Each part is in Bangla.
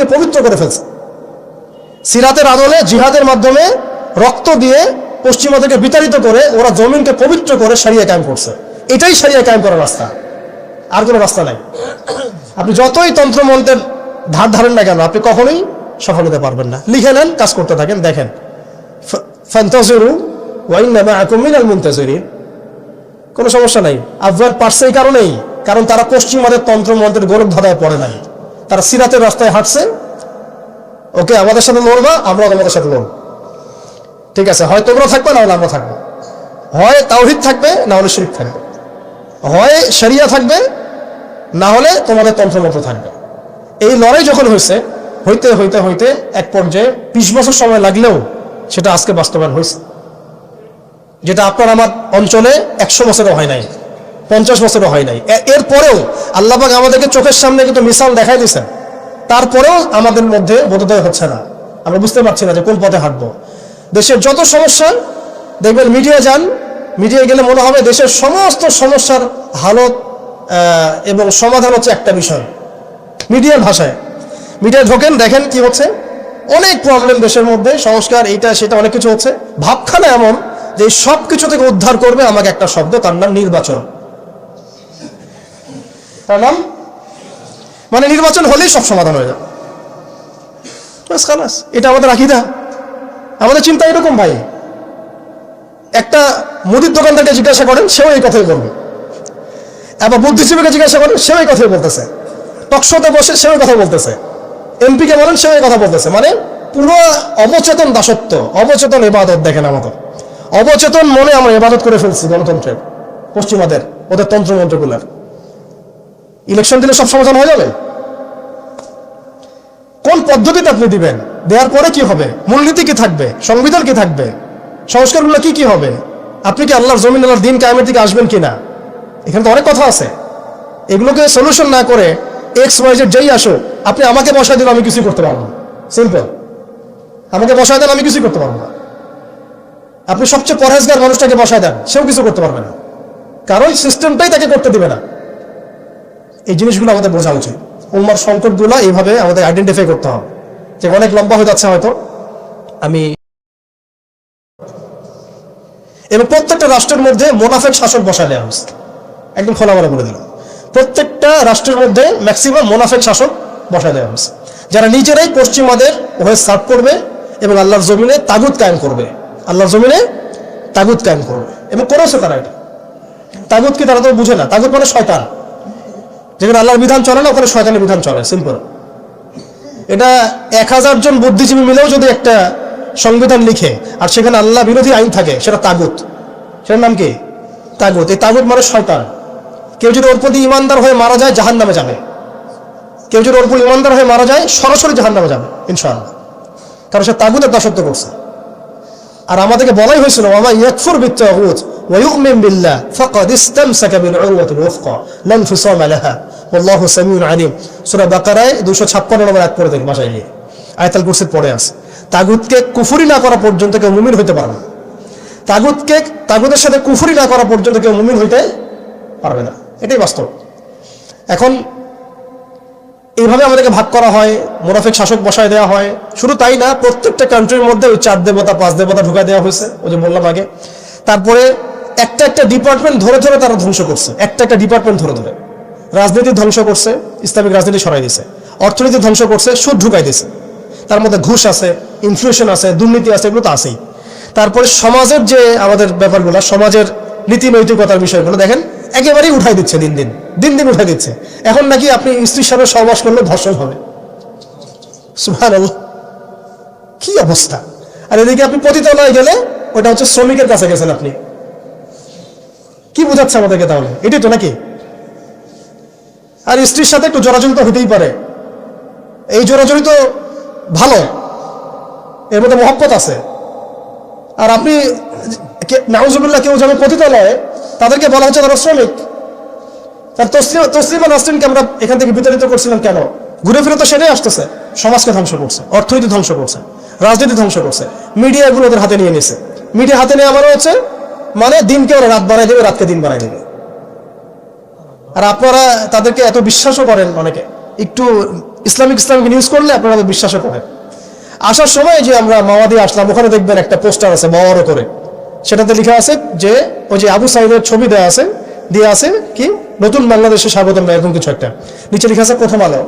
জমিনকে পবিত্র করে ফেলছে। সিরাতের আদলে জিহাদের মাধ্যমে রক্ত দিয়ে পশ্চিমাদেরকে বিতাড়িত করে ওরা জমিনকে পবিত্র করে শরিয়া কায়েম করছে। এটাই শরিয়া কায়েম করার রাস্তা, আর কোনো রাস্তা নাই। আপনি যতই তন্ত্রমন্ত্রের ধার ধারেন না কেন, আপনি কখনোই সফল হতে পারবেন না। লিখে নেন, কাজ করতে থাকেন, দেখেন ফান্তাজিরু ওয়া ইন্না মাআকুম মিনাল মুনতাজিরিন। কোনো সমস্যা নাই। আফগান পারছে এই কারণেই, কারণ তারা পশ্চিমাদের তন্ত্রমন্ত্রের গোলক ধাঁধায় পড়ে নাই। তারা সিরাতের রাস্তায় হাঁটছে। ওকে, আমাদের সাথে লড়বা, আমরা তোমাদের সাথে লড়ব, ঠিক আছে? হয় তোমরা থাকবে, না হলে আমরা থাকবো। হয় তাওহীদ থাকবে, না হলে শিরক থাকবে। হয় শরিয়া থাকবে, না হলে তোমাদের তন্ত্রমন্ত্র থাকবে। এই লড়াই যখন হইতে হইতে হইতে এক পর্যায়ে 20 বছর সময় লাগলেও সেটা আজকে বাস্তবায়ন হয়েছে। যেটা আপনার আমার অঞ্চলে 100 বছরও হয় নাই, 50 বছরও হয় নাই। এরপরেও আল্লাহ পাক আমাদেরকে চোখের সামনে কিন্তু মিসাল দেখাই দিয়েছেন, তারপরেও আমাদের মধ্যে বোধোদয় হচ্ছে না। আমরা বুঝতে পারছি না যে কোন পথে হাঁটবো। দেশের যত সমস্যা দেখবেন, মিডিয়া যান, মিডিয়া গেলে মনে হবে দেশের সমস্ত সমস্যার হালত এবং সমাধান হচ্ছে একটা বিষয়। মিডিয়ার ভাষায় মিডিয়া ঢোকেন, দেখেন কি হচ্ছে। অনেক প্রবলেম দেশের মধ্যে, সংস্কার, এইটা সেটা অনেক কিছু হচ্ছে। ভাবখানা এমন যে সব কিছু থেকে উদ্ধার করবে আমাকে একটা শব্দ, তার নাম নির্বাচন। তার নাম মানে নির্বাচন হলেই সব সমাধান হয়ে যাবে। এটা আমাদের আকীদা, আমাদের চিন্তা এরকম। ভাই, একটা মুদির দোকানদারকে জিজ্ঞাসা করেন, সেও এই কথাই বলবে। আবার বুদ্ধিজীবীকে জিজ্ঞাসা করেন, সেও এই কথাই বলতেছে। টকশোতে বসে সেও কথা বলতেছে। এমপিকে বলেন, সেও এই কথা বলতেছে। মানে পুরো অবচেতন দাসত্ব, অবচেতন ইবাদত। দেখেন আমাদের অবচেতন মনে আমরা ইবাদত করে ফেলছি গণতন্ত্রের, পশ্চিমাদের, ওদের তন্ত্রমন্ত্রগুলার। ইলেকশন দিলে সব সমাধান হয়ে যাবে? কোন পদ্ধতিতে আপনি দিবেন? দেওয়ার পরে কি হবে? মূলনীতি কি থাকবে? সংবিধান কি থাকবে? সংস্কারগুলো কি কি হবে? আপনি কি আল্লাহর জমিন, আল্লাহর দিন কায়েমের দিকে আসবেন কিনা? এখানে তো অনেক কথা আছে। এগুলোকে সলিউশন না করে XYZ যেই আসো, আপনি আমাকে বসায় দিলে আমি কিছুই করতে পারবো না। সিম্পল, আমাকে বসায় দেন, আমি কিছুই করতে পারবো না। আপনি সবচেয়ে পরহেজগার মানুষটাকে বসায় দেন, সেও কিছু করতে পারবে না, কারণ সিস্টেমটাই তাকে করতে দিবে না। এই জিনিসগুলো আমাদের বোঝা উচিত। উম্মার সংকটগুলো এইভাবে আমাদের আইডেন্টিফাই করতে হবে। যে অনেক লম্বা হয়ে যাচ্ছে হয়তো আমি। এবং প্রত্যেকটা রাষ্ট্রের মধ্যে মোনাফেক শাসক বসায় দেওয়া হয়েছে, একদম খোলামেলা বলে দিল। প্রত্যেকটা রাষ্ট্রের মধ্যে ম্যাক্সিমাম মোনাফেক শাসক বসায় দেওয়া হয়েছে, যারা নিজেরাই পশ্চিমাদের হয়ে সার্ভ করবে এবং আল্লাহর জমিনে তাগুত কায়েম করবে। আল্লাহর জমিনে তাগুত কায়েম করবে এবং করেছে তারা। এটা তাগুত কি তারা তো বুঝে না। তাগুত মানে শয়তান। যেখানে আল্লাহর বিধান চলে না, ওখানে শয়তানের বিধান চলে, সিম্পল। এটা 1000 জন বুদ্ধিজীবী মিলেও যদি একটা সংবিধান লিখে আর সেখানে আল্লাহ বিরোধী আইন থাকে, সেটা তাগুত। সেটার নাম কি? তাগুত। এই তাগুত মানে শয়তান। কেউ যদি ওর প্রতি ইমানদার হয়ে মারা যায়, জাহান্নামে যাবে। কেউ যদি ওর প্রতি ইমানদার হয়ে মারা যায়, সরাসরি জাহান্নামে যাবে ইনশাআল্লাহ, কারণ সে তাগুতের দাসত্ব করছে। আর আমাদেরকে বলাই হয়েছিল, ওয়া ইয়াকফুর বিত-তাগুত ওয়া ইউমিন বিল্লাহ ফাকাদ ইসতামসাকা বিল উরওয়াতিল ওয়াসকা লা ইনফিসামা লাহা ওয়াল্লাহু সামিউন আলিম। সূরা বাকারায় 256 নম্বর আয়াত পড়ে দেখুন, ভাষায় গিয়ে আয়াতুল কুরসির পড়ে আছে। তাগুতকে কুফরি না করা পর্যন্ত কেউ মুমিন হইতে পারবে না। তাগুতের সাথে কুফরি না করা পর্যন্ত কেউ মুমিন হইতে পারবে না। এটাই বাস্তব। এখন এইভাবে আমাদেরকে ভাগ করা হয়, মুনাফিক শাসক বসায় দেওয়া হয়। শুধু তাই না, প্রত্যেকটা কান্ট্রির মধ্যে ওই 4 দেবতা 5 দেবতা ঢুকায় দেওয়া হয়েছে, ওই যে বললাম আগে। তারপরে একটা একটা ডিপার্টমেন্ট ধরে ধরে তারা ধ্বংস করছে। একটা একটা ডিপার্টমেন্ট ধরে ধরে রাজনীতি ধ্বংস করছে, ইসলামিক রাজনীতি সরাই দিছে। অর্থনীতি ধ্বংস করছে, সুদ ঢুকাই দিছে। তার মধ্যে ঘুষ আছে, ইনফ্লেশন আছে, দুর্নীতি আছে, এগুলো তো আছেই। তারপরে সমাজের যে আমাদের ব্যাপারগুলো, সমাজের নীতি নৈতিকতার বিষয়গুলো দেখেন একেবারেই উঠাই দিচ্ছে, দিন দিন উঠাই দিচ্ছে। এখন নাকি আপনি স্ত্রীর সাথে সহবাস করলে ধর্ষণ হবে। সুবহানাল্লাহ, কি অবস্থা! আর এদিকে আপনি পতিতালয়ে গেলে ওটা হচ্ছে শ্রমিকের কাছে গেছেন আপনি। কি বোঝাচ্ছে আমাদেরকে তাহলে? এটাই তো নাকি? আর স্ত্রীর সাথে একটু জোরাজুরি তো হতেই পারে। এই জোরাজুরি তো ভালো, এর মধ্যে মহব্বত আছে। আর আপনি নাউজুবিল্লাহ কেউ যাবে পতিতালয়ে, তাদেরকে বলা হচ্ছে তারা শ্রমিক। তার তসলিমা নাসরিনকে আমরা এখান থেকে বিতাড়িত করছিলাম কেন? ঘুরে ফিরে তো সেটাই আসতেছে। সমাজকে ধ্বংস করছে, অর্থনীতি ধ্বংস করছে, রাজনীতি ধ্বংস করছে, মিডিয়া এগুলো ওদের হাতে নিয়ে নিছে। মিডিয়া হাতে নেওয়া মানে হচ্ছে মানে দিনকে ওরা রাত বানাই দেবে, রাতকে দিন বানাই দেবে। আর আপনারা তাদেরকে এত বিশ্বাসও করেন, অনেকে একটু ইসলামিক নিউজ করলে আপনারা বিশ্বাসও করেন। আসার সময় যে আমরা মাওয়াদি আসলাম, ওখানে দেখবেন একটা পোস্টার আছে বড় করে, সেটাতে লেখা আছে যে ওই যে আবু সাইদের ছবি দেওয়া আছে কি নতুন বাংলাদেশে স্বাগতম না এরকম কিছু একটা, নিচে লেখা আছে প্রথম আলো।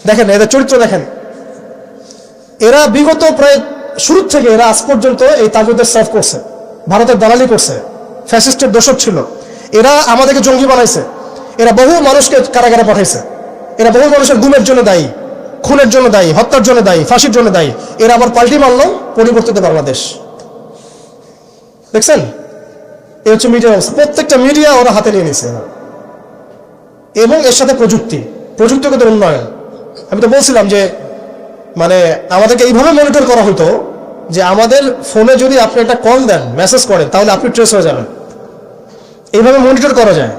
দেখেন এদের চরিত্র দেখেন, এরা বিগত প্রায় শুরু থেকে এরা আজ পর্যন্ত এই তাগুদের সার্ভ করছে, ভারতের দালালি করছে, ফ্যাসিস্টের দোষক ছিল। এরা আমাদেরকে জঙ্গি বানাইছে, এরা বহু মানুষকে কারাগারে পাঠাইছে, এরা বহু মানুষের গুমের জন্য দায়ী, খুনের জন্য দায়ী, হত্যার জন্য দায়ী, ফাঁসির জন্য দায়ী। এরা আবার পাল্টি মারল পরিবর্তিত বাংলাদেশ। দেখছেন, এই হচ্ছে মিডিয়া অবস্থা। প্রত্যেকটা মিডিয়া ওরা হাতে নিয়ে নিছে, এবং এর সাথে প্রযুক্তিগত উন্নয়ন। আমি তো বলছিলাম যে মানে আমাদেরকে এইভাবে মনিটর করা হতো যে আমাদের ফোনে যদি আপনি একটা কল দেন, মেসেজ করেন, তাহলে আপনি ট্রেস হয়ে যাবেন। এইভাবে মনিটর করা যায়।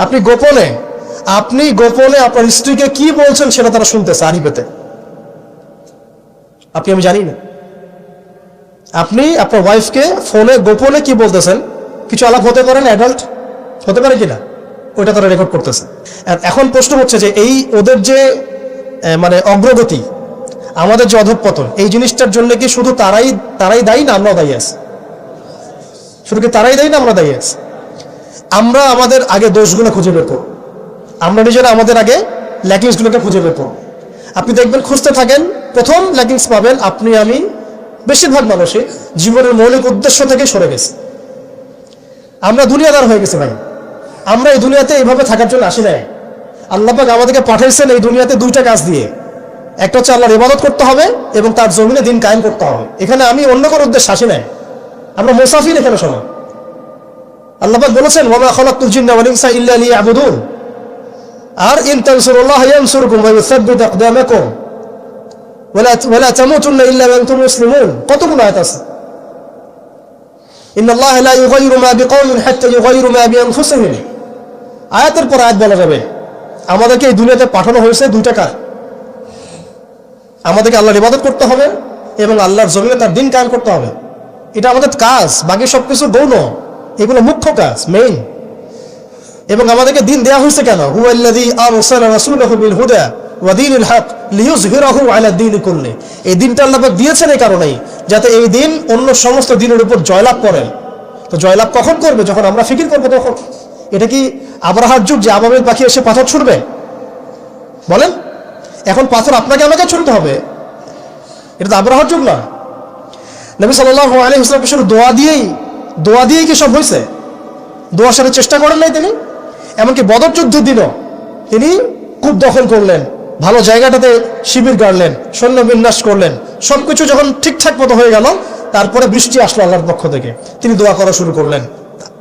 আপনি গোপনে আপনার স্ত্রীকে কি বলছেন সেটা তারা শুনতেছে আরিফেতে, আমি জানি না। আপনি আপনার ওয়াইফকে ফোনে গোপনে কি বলতেছেন, কিছু আলাপ হতে পারে না, অ্যাডাল্ট হতে পারে কিনা, ওইটা তারা রেকর্ড করতেছে। এখন প্রশ্ন হচ্ছে যে এই ওদের যে মানে অগ্রগতি, আমাদের যে অধঃপতন, এই জিনিসটার জন্য কি শুধু তারাই দায়ী না আমরাও দায়ী আছি? শুধু কি তারাই দায়ী না আমরা দায়ী আছি? আমরা আমাদের আগে দোষগুলো খুঁজে বের করব, আমরা নিজেরা আমাদের আগে ল্যাকিংসগুলোকে খুঁজে বের করব। আপনি দেখবেন, খুঁজতে থাকেন, প্রথম ল্যাকিংস পাবেন আপনি, আমি, বেশিরভাগ মানুষই জীবনের মৌলিক উদ্দেশ্য থেকে সরে গেছে। আমরা দুনিয়াদার হয়ে গেছি ভাই। আমরা এই দুনিয়াতে এইভাবে থাকার জন্য আসি নাই। আল্লাহ পাক আমাদেরকে পাঠাইছেন এই দুনিয়াতে দুইটা কাজ দিয়ে। একটা হচ্ছে আল্লাহর ইবাদত করতে হবে এবং তার জমিনে দিন কায়েম করতে হবে। এখানে আমি অন্য কোনো উদ্দেশ্য আসি নাই, আমরা মুসাফির এখানে সবাই। আল্লাহ পাক বলেছেন ওয়া মা খালাকতুল জিন্না ওয়াল ইনসা ইল্লা লিয়াবুদুন, আর ইন তানসুরুল্লাহ ইয়ানসুরকুম ওয়া ইউসাব্বিত আকদামাকুম ওয়ালা তামুতুন্না ইল্লা ওয়া আনতুম মুসলিমুন। কতগুলো আয়াত আছে। ইন্নাল্লাহা লা ইউগাইয়িরু মা বিকাওমিন হাত্তা ইউগাইয়িরু মা বিআনফুসিহিম। আয়াতের পর আয়াত বলা যাবে আমাদেরকে এই দুনিয়াতে পাঠানো হয়েছে দুইটা কাজ। আমাদেরকে আল্লাহর ইবাদত করতে হবে এবং আল্লাহর জমিনে তার দিন কায়েম করতে হবে। এটা আমাদের কাজ, বাকি সবকিছু গৌণ, এগুলো মুখ্য কাজ, মেইন। এবং আমাদেরকে দিন দেয়া হয়েছে কেন? হুয়াল্লাযী আরসালা রাসূলাহু বিল হুদা ওয়া দীনিল হক লিইয়ুযহিরাহু আলা দীনি কুল্লি। এই দিনটা আল্লাহ পাক দিয়েছেন এই কারণেই যাতে এই দিন অন্য সমস্ত দিনের উপর জয়লাভ করে। তো জয়লাভ কখন করবে? যখন আমরা ফিকির করবো তখন। এটা কি আবরাহার যুগ যে আবাবিল পাখি এসে পাথর ছুড়বে? বলেন, এখন পাথর আপনাকে আমাকে ছুড়তে হবে? এটা তো আবরাহার যুগ না। নবী সাল্লাল্লাহু আলাইহি ওয়াসাল্লাম শুধু দোয়া দিয়েই কি সব হয়েছে? দোয়ার সাথে চেষ্টা করেন নাই তিনি? এমনকি বদর যুদ্ধের দিনও তিনি কূপ দখল করলেন, ভালো জায়গাটাতে শিবির গাড়লেন, সৈন্য বিন্যাস করলেন। সবকিছু যখন ঠিকঠাক মতো হয়ে গেল, তারপরে বৃষ্টি আসলো আল্লাহর পক্ষ থেকে, তিনি দোয়া করা শুরু করলেন।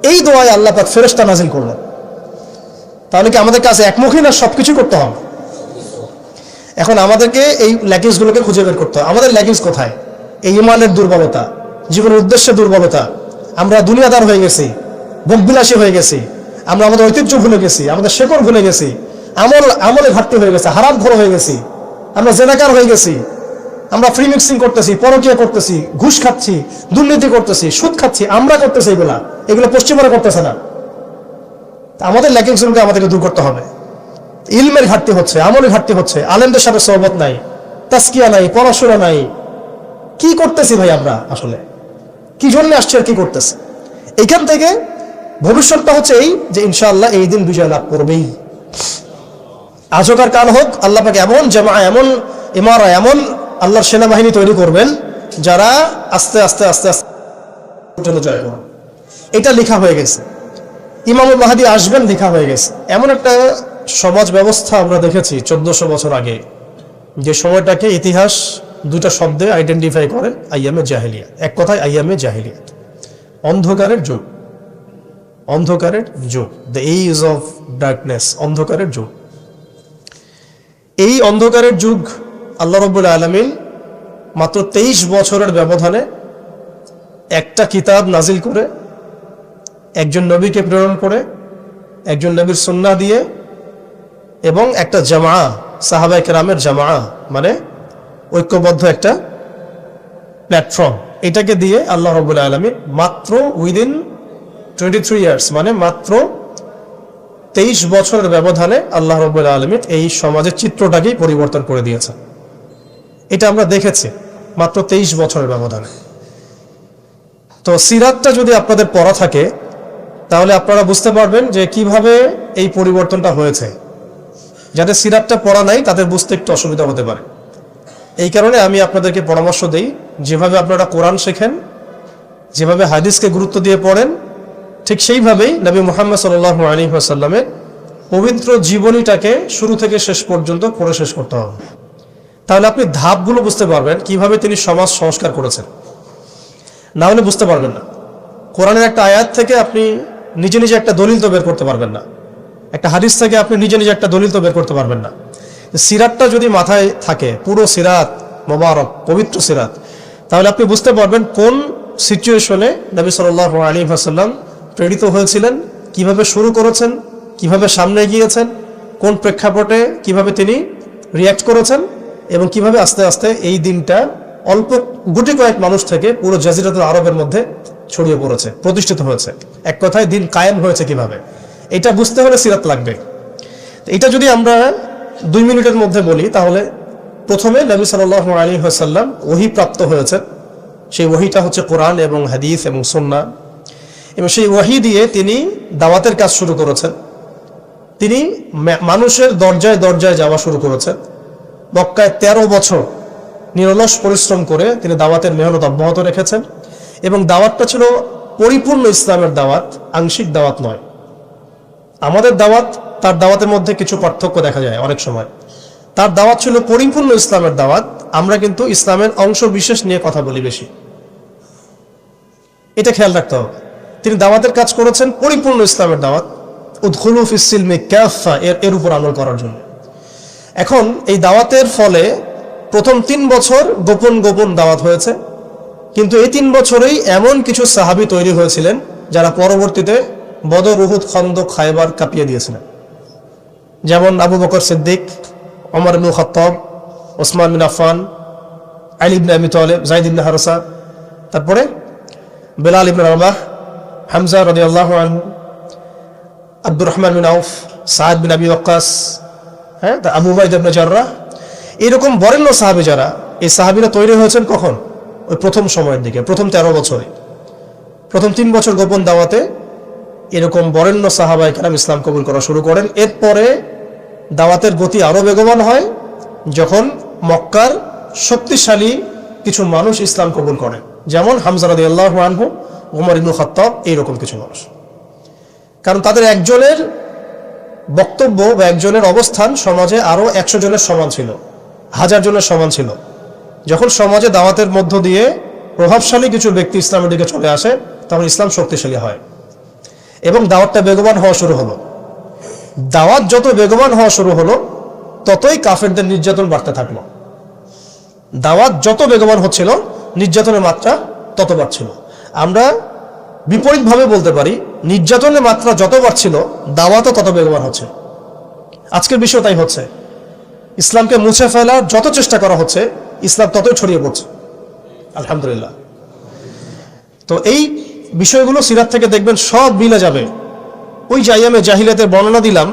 এই দোয়ায় আল্লাহ পাক ফেরেশতা নাজিল করলেন। তাহলে কি আমাদের কাছে একমুখী না সবকিছু করতে হবে? এখন আমাদেরকে এই ল্যাকিংসগুলোকে খুঁজে বের করতে হবে। আমাদের ল্যাকিংস কোথায়? এই ইমানের দুর্বলতা, জীবনের উদ্দেশ্যে দুর্বলতা। আমরা দুনিয়াদার হয়ে গেছি, ভোগবিলাসী হয়ে গেছি, আমরা আমাদের ঐতিহ্য ভুলে গেছি, আমাদের শেকড় ভুলে গেছি, আমলে ঘাটতি হয়ে গেছে, হারাম খোর হয়ে গেছি, আমরা জেনাকার হয়ে গেছি, আমরা ফ্রি মিক্সিং করতেছি, পরকীয়া করতেছি, ঘুষ খাচ্ছি, দুর্নীতি করতেছি, সুদ খাচ্ছি। আমরা করতেছি এগুলো পশ্চিমারা করতেছে না। আমাদের ল্যাকিংসগুলোকে আমাদেরকে দূর করতে হবে। ইলমের ঘাটতি হচ্ছে, আমলের ঘাটতি হচ্ছে, আলেমদের সাথে সোহবত নাই, তাসকিয়া নাই, পড়াশোনা নাই। কি করতেছি ভাই আমরা? আসলে কি জন্য আসছে আর কি করতেছি? এইখান থেকে ভবিষ্যৎটা হচ্ছে এই যে ইনশাআল্লাহ এই দিন বিজয় লাভ করবেই। আজকার কাল হোক, আল্লাহ পাক এমন জামা, এমন ইমারা, এমন আল্লাহর সেনাবাহিনী তৈরি করবেন যারা আস্তে আস্তে আস্তে আস্তে জয় করবেন। এটা লেখা হয়ে গেছে। ইমামুল মাহদী আসবেন, লেখা হয়ে গেছে। এমন একটা সমাজ ব্যবস্থা আমরা দেখেছি 1400 বছর আগে, যে সময়টাকে ইতিহাস দুটা শব্দে আইডেন্টিফাই করে, আইয়ামে জাহেলিয়া। এক কথায় আইয়ামে জাহেলিয়া, অন্ধকারের যুগ। অন্ধকারের যুগ, দ্য এজ অফ ডার্কনেস, অন্ধকারের যুগ। এই অন্ধকারের যুগ আল্লাহ রাব্বুল আলামিন মাত্র 23 বছরের ব্যবধানে একটা কিতাব নাজিল করে, একজন নবীকে প্রেরণ করে, একজন নবীর সুন্নাহ দিয়ে, এবং একটা জামা, সাহাবায়ে কেরামের জামা, মানে ঐক্যবদ্ধ একটা প্ল্যাটফর্ম, এটাকে দিয়ে আল্লাহ রাব্বুল আলামিন মাত্র উইদিন 23 ইয়ার্স, মানে মাত্র 23 বছরের ব্যবধানে আল্লাহ রাব্বুল আলামিন এই সমাজের চিত্রটাকেই পরিবর্তন করে দিয়েছেন। এটা আমরা দেখেছি মাত্র 23 বছরের ব্যবধানে। তো সিরাতটা যদি আপনাদের পড়া থাকে তাহলে আপনারা বুঝতে পারবেন যে কিভাবে এই পরিবর্তনটা হয়েছে। যাদের সিরাতটা পড়া নাই তাদের বুঝতে একটু অসুবিধা হতে পারে। এই কারণে আমি আপনাদেরকে পরামর্শ দেই, যেভাবে আপনারা কোরআন শেখেন, যেভাবে হাদিসকে গুরুত্ব দিয়ে পড়েন, ঠিক সেইভাবেই নবী মুহাম্মদ সাল্লাল্লাহু আলাইহি ওয়াসাল্লামের পবিত্র জীবনীটাকে শুরু থেকে শেষ পর্যন্ত পড়ে শেষ করতে হবে। তাহলে আপনি ধাপগুলো বুঝতে পারবেন কিভাবে তিনি সমাজ সংস্কার করেছেন। না হলে বুঝতে পারবেন না। কোরআনের একটা আয়াত থেকে আপনি নিজে নিজে একটা দলিল তো বের করতে পারবেন না, একটা হাদিস থেকে আপনি নিজে নিজে একটা দলিল তো বের করতে পারবেন না। সিরাতটা যদি মাথায় থাকে, পুরো সিরাত মোবারক পবিত্র সিরাত, তাহলে আপনি বুঝতে পারবেন কোন সিচুয়েশনে নবী সাল্লাল্লাহু আলাইহি ওয়াসাল্লাম প্রেরিত হয়েছিলেন, কিভাবে শুরু করেছেন, কিভাবে সামনে এগিয়েছেন, কোন প্রেক্ষাপটে কিভাবে তিনি রিয়্যাক্ট করেছেন, এবং কিভাবে আস্তে আস্তে এই দিনটা অল্প গুটি কয়েক মানুষ থেকে পুরো জাজিরাতুল আরবের মধ্যে ছড়িয়ে পড়েছে, প্রতিষ্ঠিত হয়েছে। এক কথায় দিন কায়েম হয়েছে কিভাবে, এটা বুঝতে হলে সিরাত লাগবে। এটা যদি আমরা 2 মিনিটের মধ্যে বলি, তাহলে প্রথমে নবী সাল্লাল্লাহু আলাইহি ওয়াসাল্লাম ওহী প্রাপ্ত হয়েছে। সেই ওহীটা হচ্ছে কোরআন এবং হাদিস এবং সুন্নাহ, এবং সেই ওহী দিয়ে তিনি দাওয়াতের কাজ শুরু করেছেন। তিনি মানুষের দরজায় দরজায় যাওয়া শুরু করেছেন। মক্কায় 13 বছর নিরলস পরিশ্রম করে তিনি দাওয়াতের মেহনত অব্যাহত রেখেছেন, এবং দাওয়াতটা ছিল পরিপূর্ণ ইসলামের দাওয়াত, আংশিক দাওয়াত নয়। আমাদের দাওয়াত, তার দাওয়াতের মধ্যে কিছু পার্থক্য দেখা যায় অনেক সময়। তার দাওয়াত ছিল পরিপূর্ণ ইসলামের দাওয়াত, আমরা কিন্তু ইসলামের অংশ বিশেষ নিয়ে কথা বলি বেশি। এটা খেয়াল রাখতে হবে। তিনি দাওয়াতের কাজ করেছেন পরিপূর্ণ ইসলামের দাওয়াত, উদখুলু ফিস সিলমি কাফা, এর উপর আমল করার জন্য। এখন এই দাওয়াতের ফলে প্রথম 3 বছর গোপন গোপন দাওয়াত হয়েছে, কিন্তু এই 3 বছরেই এমন কিছু সাহাবী তৈরি হয়েছিলেন যারা পরবর্তীতে বদর, উহুদ, খন্দক, খায়বার কাঁপিয়ে দিয়েছিলেন। যেমন আবু বকর সিদ্দিক, ওমর ইবনে খাত্তাব, ওসমান বিন আফফান, আলী ইবনে আবি তালেব, যায়েদ ইবনে হারসা, তারপরে বেলাল ইবনে রাবাহ, হামজা রাদিয়াল্লাহু আনহু, আব্দুর রহমান বিন আউফ, সাদ বিন আবি ওয়াক্কাস, আবু উবাইদা ইবনে জাররাহ, এরকম বরেণ্য সাহাবী যারা, এই সাহাবীরা তৈরি হয়েছেন কখন? ওই প্রথম সময়ের দিকে, প্রথম 13 বছরে। প্রথম 3 বছর গোপন দাওয়াতে এরকম বরেণ্য সাহাবায়ে কেরাম ইসলাম কবুল করা শুরু করেন। এরপরে দাওয়াতের গতি আরো বেগবান হয় যখন মক্কার শক্তিশালী কিছু মানুষ ইসলাম কবুল করেন, যেমন হামজা রাদিয়াল্লাহু আনহু, ওমর ইবনে খাত্তাব, এইরকম কিছু মানুষ। কারণ তাদের একজনের বক্তব্য বা একজনের অবস্থান সমাজে আরো 100 জনের সমান ছিল, 1000 জনের সমান ছিল। যখন সমাজে দাওয়াতের মধ্য দিয়ে প্রভাবশালী কিছু ব্যক্তি ইসলামের দিকে চলে আসে, তখন ইসলাম শক্তিশালী হয় এবং দাওয়াতটা বেগবান হওয়া শুরু হলো। দাওয়াত যত বেগবান হওয়া শুরু হলো, ততই কাফেরদের নির্যাতন বাড়তে থাকলো। দাওয়াত যত বেগবান হচ্ছিল, নির্যাতনের মাত্রা তত বাড়ছিল। আমরা বিপরীতভাবে বলতে পারি, নির্যাতনের মাত্রা যত বাড়ছিল, দাওয়াতও তত বেগবান হচ্ছে। আজকের বিষয় তাই হচ্ছে। ইসলামকে মুছে ফেলার যত চেষ্টা করা হচ্ছে, ইসলাম ততই ছড়িয়ে পড়ছে, আলহামদুলিল্লাহ। তো এই বিষয়গুলো সিরাত থেকে দেখবেন সব মিলে যাবে। ওই যে আইয়ামে জাহিলিয়াতের বর্ণনা দিলাম,